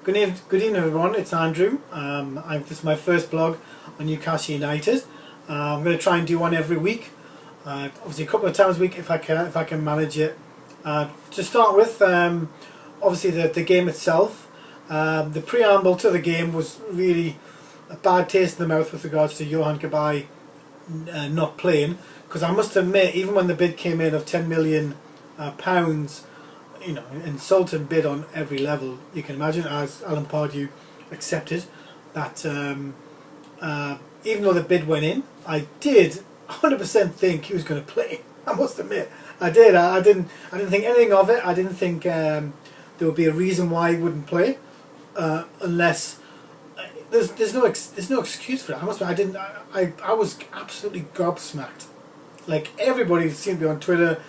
Good evening everyone, it's Andrew. This is my first blog on Newcastle United. I'm going to try and do one every week, obviously a couple of times a week if I can manage it. To start with, obviously the game itself. The preamble to the game was really a bad taste in the mouth with regards to Johan Cabaye not playing, because I must admit, even when the bid came in of £10 million, you know, insulting bid on every level you can imagine, as Alan Pardew accepted that, even though the bid went in, I did 100% think he was going to play. I must admit, I did. I didn't think anything of it. I didn't think there would be a reason why he wouldn't play, unless there's no excuse for it. I must admit, I was absolutely gobsmacked. Like, everybody seemed to be on Twitter,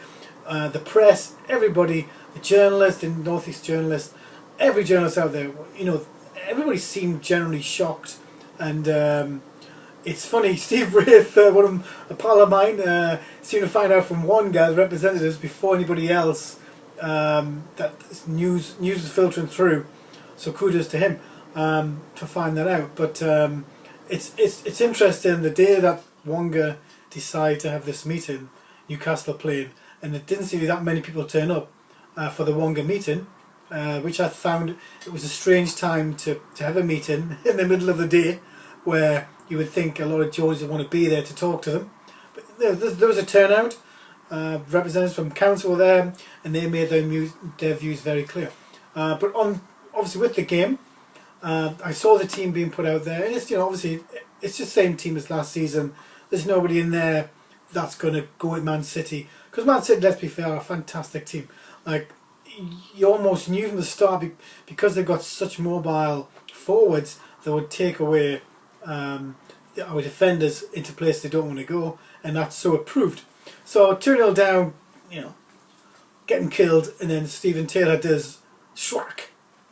the press, everybody. The journalists, the North East journalists, every journalist out there, you know, everybody seemed generally shocked. And it's funny, Steve Wraith, a pal of mine, seemed to find out from one guy, the representatives, before anybody else, that news was filtering through. So kudos to him to find that out. But it's interesting, the day that Wonga decided to have this meeting, Newcastle playing, and it didn't seem that many people turn up for the Wonga meeting, which I found it was a strange time to have a meeting in the middle of the day, where you would think a lot of Georges would want to be there to talk to them. But there was a turnout. Representatives from council were there, and they made their views very clear. But obviously with the game, I saw the team being put out there, and it's, you know, obviously it's the same team as last season. There's nobody in there that's going to go at Man City, because Man City, let's be fair, are a fantastic team. Like, you almost knew from the start, because they've got such mobile forwards that would take away our defenders into places they don't want to go, and that's so it proved. So 2-0 down, you know, getting killed, and then Stephen Taylor does schwack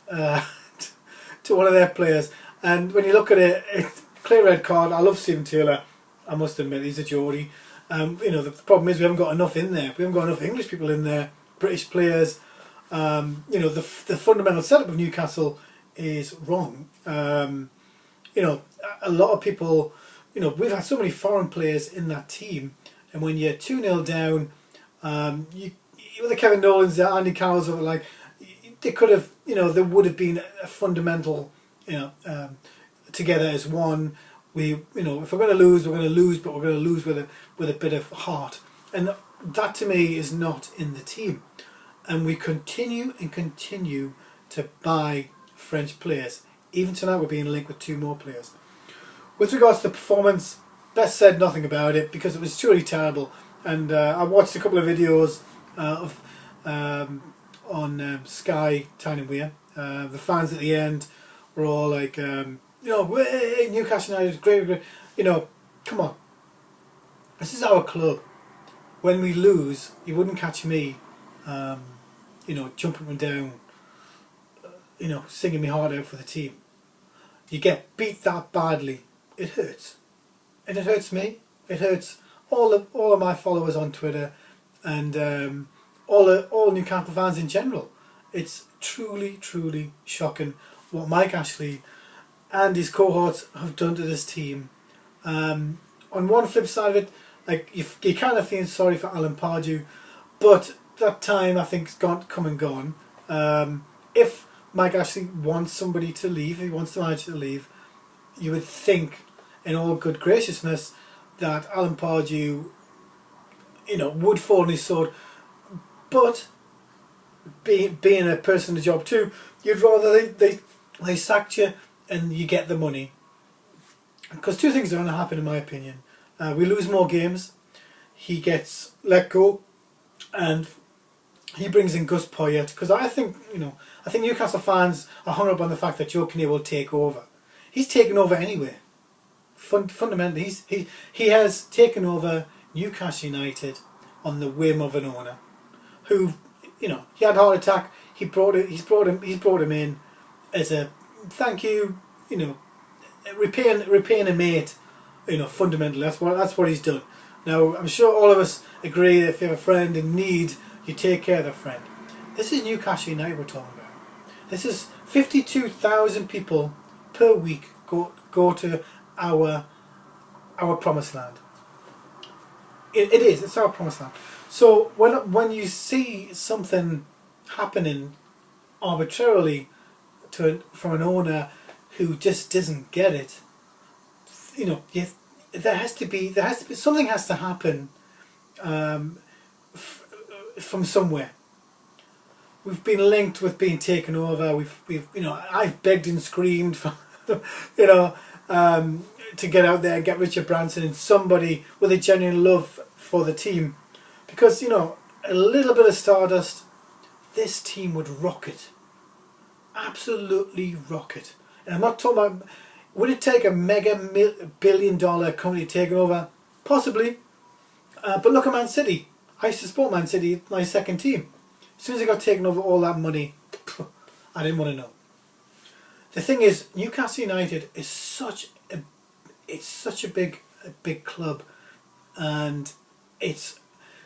to one of their players. And when you look at it, it's clear red card. I love Stephen Taylor, I must admit, he's a Geordie. You know, the problem is we haven't got enough in there. We haven't got enough English people in there, British players. You know, the fundamental setup of Newcastle is wrong. You know, a lot of people, you know, we've had so many foreign players in that team, and when you're 2-0 down, with the Kevin Nolans, the Andy Carrolls, like, they could have, you know, there would have been a fundamental, you know, together as one. You know, if we're going to lose, we're going to lose, but we're going to lose with a bit of heart, and that to me is not in the team. And we continue to buy French players. Even tonight we're being linked with 2 more players. With regards to the performance, best said nothing about it, because it was truly terrible. And I watched a couple of videos on Sky Tyne and Weir. The fans at the end were all like, you know, hey, Newcastle United, great. You know, come on. This is our club. When we lose, you wouldn't catch me, you know, jumping up and down, you know, singing my heart out for the team. You get beat that badly, it hurts. And it hurts me. It hurts all of my followers on Twitter, and all Newcastle fans in general. It's truly shocking what Mike Ashley and his cohorts have done to this team. On one flip side of it, like, you kind of feel sorry for Alan Pardew, but that time I think has come and gone. If Mike Ashley wants somebody to leave, he wants the manager to leave, you would think, in all good graciousness, that Alan Pardew, you know, would fall on his sword. But being a person in the job too, you'd rather they sacked you and you get the money. Because 2 things are going to happen, in my opinion. We lose more games, he gets let go, and he brings in Gus Poyet. Because I think, you know, I think Newcastle fans are hung up on the fact that Joe Kinnear will take over. He's taken over anyway. Fundamentally, he has taken over Newcastle United on the whim of an owner, who, you know, he had a heart attack. He's brought him in as a thank you, you know, repaying a mate, you know, fundamentally. That's what he's done. Now, I'm sure all of us agree that if you have a friend in need, you take care of the friend. This is Newcastle United we're talking about. This is 52,000 people per week go to our promised land. It's our promised land. So when you see something happening arbitrarily from an owner who just doesn't get it, you know, there has to be something has to happen from somewhere. We've been linked with being taken over. We've you know, I've begged and screamed for you know, to get out there and get Richard Branson and somebody with a genuine love for the team, because you know, a little bit of stardust, this team would rocket, absolutely rocket. And I'm not talking about, would it take a mega billion-dollar company taking over? Possibly, but look at Man City. I used to support Man City, my second team. As soon as they got taken over, all that money, I didn't want to know. The thing is, Newcastle United is such a big club, and it's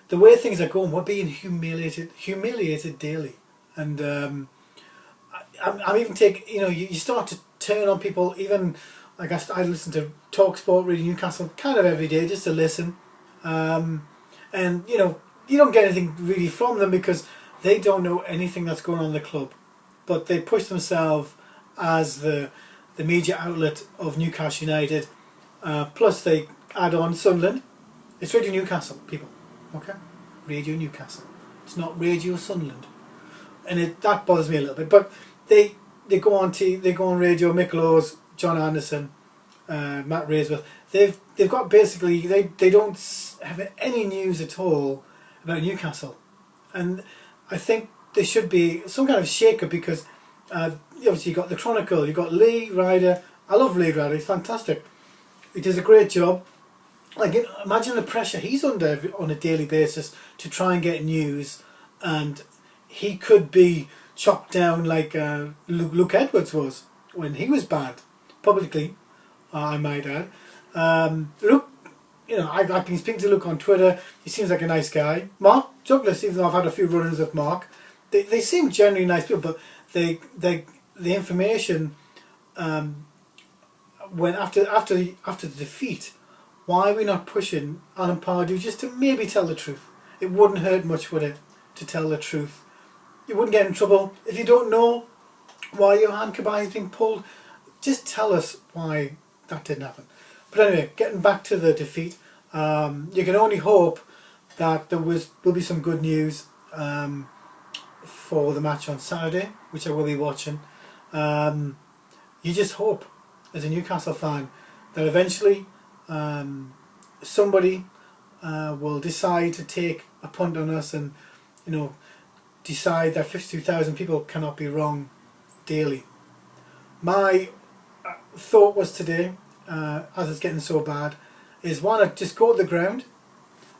the way things are going. We're being humiliated daily, and I'm even you know, you start to turn on people. Even like I listen to TalkSport, Radio Newcastle, kind of every day just to listen, and you know, you don't get anything really from them because they don't know anything that's going on in the club, but they push themselves as the media outlet of Newcastle United. Plus they add on Sunderland. It's Radio Newcastle, people. Okay, Radio Newcastle. It's not Radio Sunderland, and that bothers me a little bit. But they go on radio. Mick Laws, John Anderson, Matt Raisworth. They've got basically they don't have any news at all about Newcastle, and I think there should be some kind of shake-up because obviously you got the Chronicle, you got Lee Ryder. I love Lee Ryder. He's fantastic. He does a great job. Like, imagine the pressure he's under on a daily basis to try and get news, and he could be chopped down like Luke Edwards was when he was banned publicly. I might add. Luke, you know, I've been speaking to Luke on Twitter. He seems like a nice guy. Mark Douglas, even though I've had a few run-ins with Mark, they seem generally nice people, but the information when after the defeat, why are we not pushing Alan Pardew just to maybe tell the truth? It wouldn't hurt much, would it, to tell the truth? You wouldn't get in trouble if you don't know why Johan Kabay is being pulled. Just tell us why that didn't happen. But anyway, getting back to the defeat, you can only hope that there will be some good news for the match on Saturday, which I will be watching. You just hope, as a Newcastle fan, that eventually somebody will decide to take a punt on us and, you know, decide that 52,000 people cannot be wrong daily. My thought was today, as it's getting so bad, is why not just go to the ground,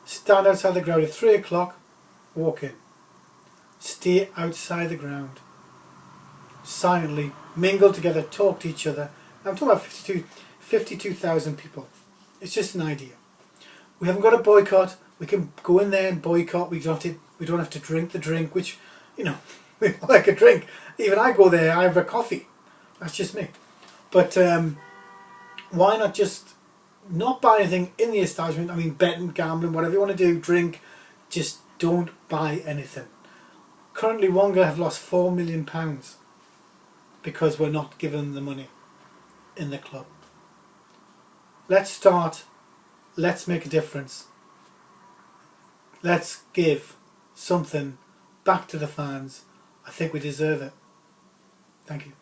stand outside the ground at 3 o'clock, walk in. Stay outside the ground, silently, mingle together, talk to each other. I'm talking about 52,000 people. It's just an idea. We haven't got a boycott. We can go in there and boycott. We don't have to drink the drink, which, you know, we like a drink. Even I go there, I have a coffee. That's just me. But why not just not buy anything in the establishment? I mean, betting, gambling, whatever you want to do, drink. Just don't buy anything. Currently, Wonga have lost £4 million because we're not giving them the money in the club. Let's start. Let's make a difference. Let's give something back to the fans. I think we deserve it. Thank you.